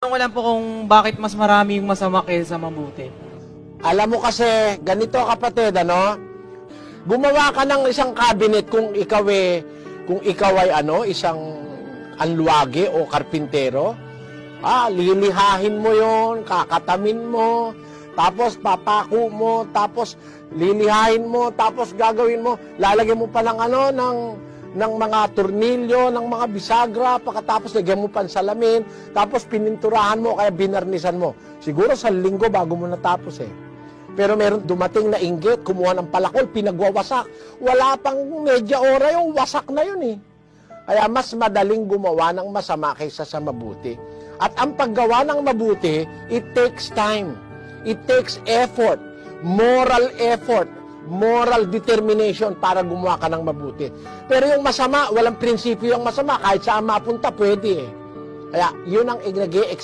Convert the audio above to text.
ko lang po kung bakit mas marami yung masama kaysa mabuti. Alam mo kasi, ganito kapatid, ano? Gumawa ka ng isang cabinet kung ikaw ay isang anluwage o karpintero. Lilihahin mo yon, kakatamin mo, tapos papako mo, tapos lilihahin mo, tapos gagawin mo, lalagyan mo pa ng mga tornilyo, ng mga bisagra, pagkatapos lagyan mo pa ng salamin, tapos pininturahan mo, kaya binarnisan mo. Siguro sa linggo bago mo natapos Pero meron dumating na inggit, kumuha ng palakol, pinagwawasak. Wala pang medya ora yung wasak na yun Kaya mas madaling gumawa ng masama kaysa sa mabuti. At ang paggawa ng mabuti, it takes time. It takes effort, moral determination para gumawa ka ng mabuti. Pero yung masama, walang prinsipyo yung masama. Kahit saan mapunta, pwede Kaya yun ang